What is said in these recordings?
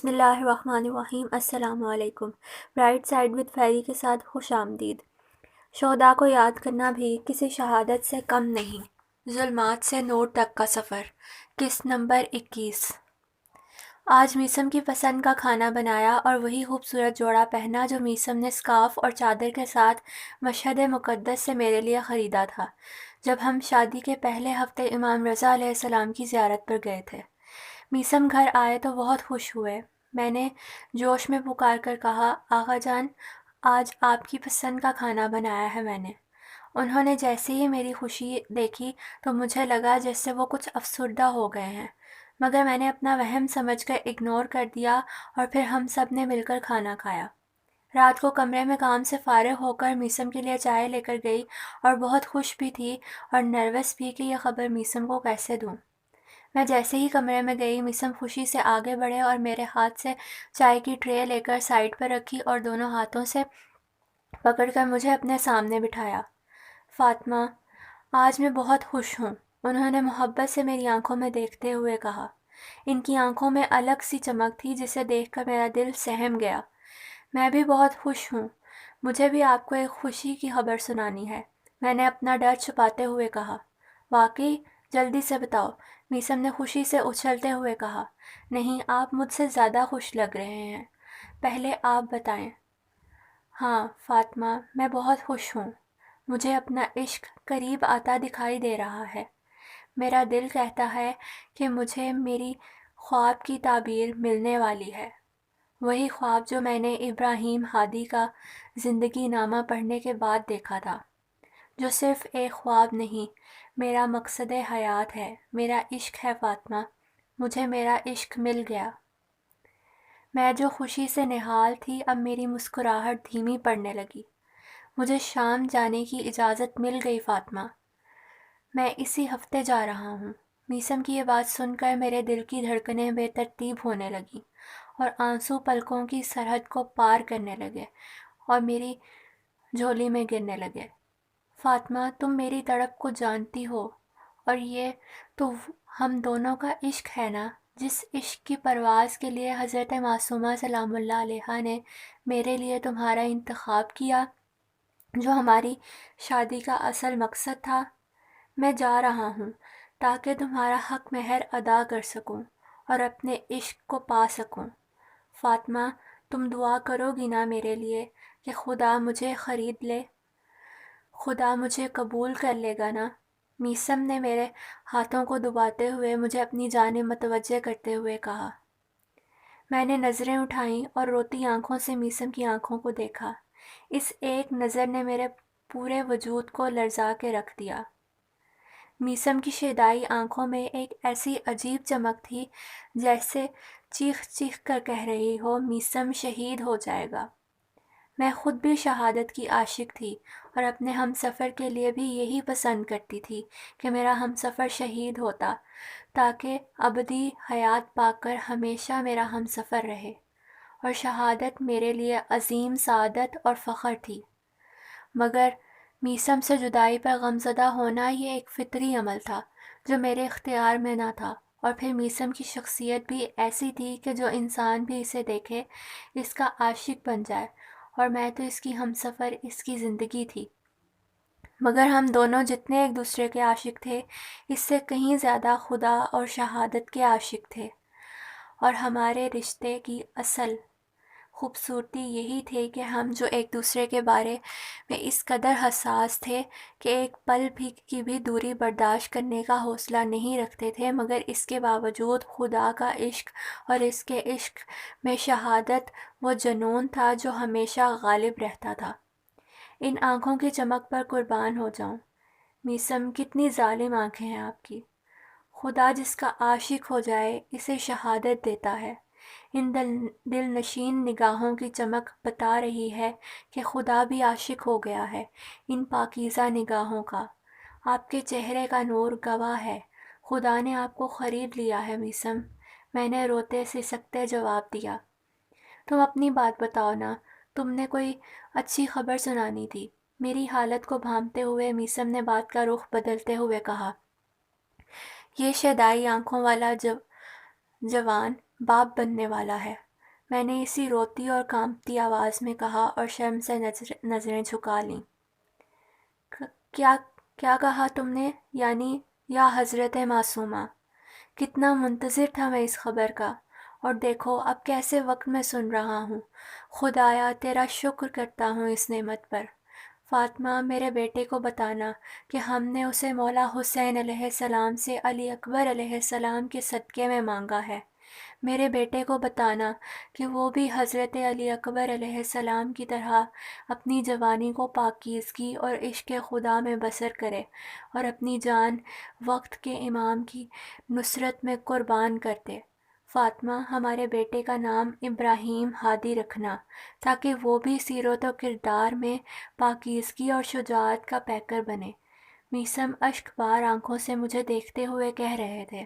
بسم اللہ الرحمن الرحیم۔ السلام علیکم۔ برائٹ سائڈ وتھ فیری کے ساتھ خوش آمدید۔ شہداء کو یاد کرنا بھی کسی شہادت سے کم نہیں۔ ظلمات سے نور تک کا سفر، قسط نمبر 21۔ آج میسم کی پسند کا کھانا بنایا اور وہی خوبصورت جوڑا پہنا جو میسم نے سکارف اور چادر کے ساتھ مشہد مقدس سے میرے لیے خریدا تھا جب ہم شادی کے پہلے ہفتے امام رضا علیہ السلام کی زیارت پر گئے تھے۔ میسم گھر آئے تو بہت خوش ہوئے۔ میں نے جوش میں پکار کر کہا، آقا جان، آج آپ کی پسند کا کھانا بنایا ہے میں نے۔ انہوں نے جیسے ہی میری خوشی دیکھی تو مجھے لگا جیسے وہ کچھ افسردہ ہو گئے ہیں، مگر میں نے اپنا وہم سمجھ کر اگنور کر دیا اور پھر ہم سب نے مل کر کھانا کھایا۔ رات کو کمرے میں کام سے فارغ ہو کر میسم کے لیے چائے لے کر گئی اور بہت خوش بھی تھی اور نروس بھی کہ یہ خبر میسم کو کیسے دوں۔ میں جیسے ہی کمرے میں گئی، میسم خوشی سے آگے بڑھے اور میرے ہاتھ سے چائے کی ٹرے لے کر سائڈ پر رکھی اور دونوں ہاتھوں سے پکڑ کر مجھے اپنے سامنے بٹھایا۔ فاطمہ، آج میں بہت خوش ہوں، انہوں نے محبت سے میری آنکھوں میں دیکھتے ہوئے کہا۔ ان کی آنکھوں میں الگ سی چمک تھی جسے دیکھ کر میرا دل سہم گیا۔ میں بھی بہت خوش ہوں، مجھے بھی آپ کو ایک خوشی کی خبر سنانی ہے، میں نے اپنا ڈر چھپاتے ہوئے کہا۔ واقعی؟ جلدی سے بتاؤ، میسم نے خوشی سے اچھلتے ہوئے کہا۔ نہیں، آپ مجھ سے زیادہ خوش لگ رہے ہیں، پہلے آپ بتائیں۔ ہاں فاطمہ، میں بہت خوش ہوں، مجھے اپنا عشق قریب آتا دکھائی دے رہا ہے۔ میرا دل کہتا ہے کہ مجھے میری خواب کی تعبیر ملنے والی ہے، وہی خواب جو میں نے ابراہیم ہادی کا زندگی نامہ پڑھنے کے بعد دیکھا تھا، جو صرف ایک خواب نہیں، میرا مقصد حیات ہے، میرا عشق ہے فاطمہ، مجھے میرا عشق مل گیا۔ میں جو خوشی سے نہال تھی، اب میری مسکراہٹ دھیمی پڑنے لگی۔ مجھے شام جانے کی اجازت مل گئی فاطمہ، میں اسی ہفتے جا رہا ہوں۔ میسم کی یہ بات سن کر میرے دل کی دھڑکنیں بے ترتیب ہونے لگیں اور آنسو پلکوں کی سرحد کو پار کرنے لگے اور میری جھولی میں گرنے لگے۔ فاطمہ، تم میری تڑپ کو جانتی ہو، اور یہ تو ہم دونوں کا عشق ہے نا، جس عشق کی پرواز کے لیے حضرت معصومہ سلام اللہ علیہا نے میرے لیے تمہارا انتخاب کیا، جو ہماری شادی کا اصل مقصد تھا۔ میں جا رہا ہوں تاکہ تمہارا حق مہر ادا کر سکوں اور اپنے عشق کو پا سکوں۔ فاطمہ، تم دعا کرو گی نا میرے لیے کہ خدا مجھے خرید لے، خدا مجھے قبول کر لے گا نا؟ میسم نے میرے ہاتھوں کو دباتے ہوئے مجھے اپنی جانب متوجہ کرتے ہوئے کہا۔ میں نے نظریں اٹھائیں اور روتی آنکھوں سے میسم کی آنکھوں کو دیکھا۔ اس ایک نظر نے میرے پورے وجود کو لرزا کے رکھ دیا۔ میسم کی شیدائی آنکھوں میں ایک ایسی عجیب چمک تھی جیسے چیخ چیخ کر کہہ رہی ہو، میسم شہید ہو جائے گا۔ میں خود بھی شہادت کی عاشق تھی اور اپنے ہم سفر کے لیے بھی یہی پسند کرتی تھی کہ میرا ہم سفر شہید ہوتا تاکہ ابدی حیات پا کر ہمیشہ میرا ہم سفر رہے، اور شہادت میرے لیے عظیم سعادت اور فخر تھی۔ مگر میسم سے جدائی پر غمزدہ ہونا یہ ایک فطری عمل تھا جو میرے اختیار میں نہ تھا، اور پھر میسم کی شخصیت بھی ایسی تھی کہ جو انسان بھی اسے دیکھے اس کا عاشق بن جائے، اور میں تو اس کی ہم سفر، اس کی زندگی تھی۔ مگر ہم دونوں جتنے ایک دوسرے کے عاشق تھے، اس سے کہیں زیادہ خدا اور شہادت کے عاشق تھے، اور ہمارے رشتے کی اصل خوبصورتی یہی تھی کہ ہم جو ایک دوسرے کے بارے میں اس قدر حساس تھے کہ ایک پل بھی کی بھی دوری برداشت کرنے کا حوصلہ نہیں رکھتے تھے، مگر اس کے باوجود خدا کا عشق اور اس کے عشق میں شہادت وہ جنون تھا جو ہمیشہ غالب رہتا تھا۔ ان آنکھوں کی چمک پر قربان ہو جاؤں۔ میسم، کتنی ظالم آنکھیں ہیں آپ کی۔ خدا جس کا عاشق ہو جائے اسے شہادت دیتا ہے۔ ان دل نشین نگاہوں کی چمک بتا رہی ہے کہ خدا بھی عاشق ہو گیا ہے ان پاکیزہ نگاہوں کا۔ آپ کے چہرے کا نور گواہ ہے، خدا نے آپ کو خرید لیا ہے میسم، میں نے روتے سسکتے جواب دیا۔ تم اپنی بات بتاؤ نا، تم نے کوئی اچھی خبر سنانی تھی، میری حالت کو بھانپتے ہوئے میسم نے بات کا رخ بدلتے ہوئے کہا۔ یہ شیدائی آنکھوں والا جوان باپ بننے والا ہے، میں نے اسی روتی اور کانپتی آواز میں کہا اور شرم سے نظریں جھکا لیں۔ کیا کیا کہا تم نے؟ یعنی یا حضرت معصومہ، کتنا منتظر تھا میں اس خبر کا، اور دیکھو اب کیسے وقت میں سن رہا ہوں۔ خدایا تیرا شکر کرتا ہوں اس نعمت پر۔ فاطمہ، میرے بیٹے کو بتانا کہ ہم نے اسے مولا حسین علیہ السلام سے علی اکبر علیہ السلام کے صدقے میں مانگا ہے۔ میرے بیٹے کو بتانا کہ وہ بھی حضرت علی اکبر علیہ السلام کی طرح اپنی جوانی کو پاکیزگی اور عشق خدا میں بسر کرے اور اپنی جان وقت کے امام کی نصرت میں قربان کر دے۔ فاطمہ، ہمارے بیٹے کا نام ابراہیم ہادی رکھنا تاکہ وہ بھی سیرت و کردار میں پاکیزگی اور شجاعت کا پیکر بنے۔ میثم اشک بار آنکھوں سے مجھے دیکھتے ہوئے کہہ رہے تھے۔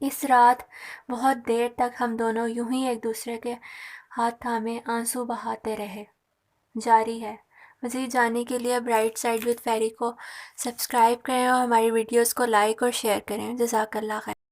اس رات بہت دیر تک ہم دونوں یوں ہی ایک دوسرے کے ہاتھ تھامے آنسو بہاتے رہے۔ جاری ہے۔ مزید جاننے کے لیے برائٹ سائڈ وتھ فیری کو سبسکرائب کریں اور ہماری ویڈیوز کو لائک اور شیئر کریں۔ جزاک اللہ خیر۔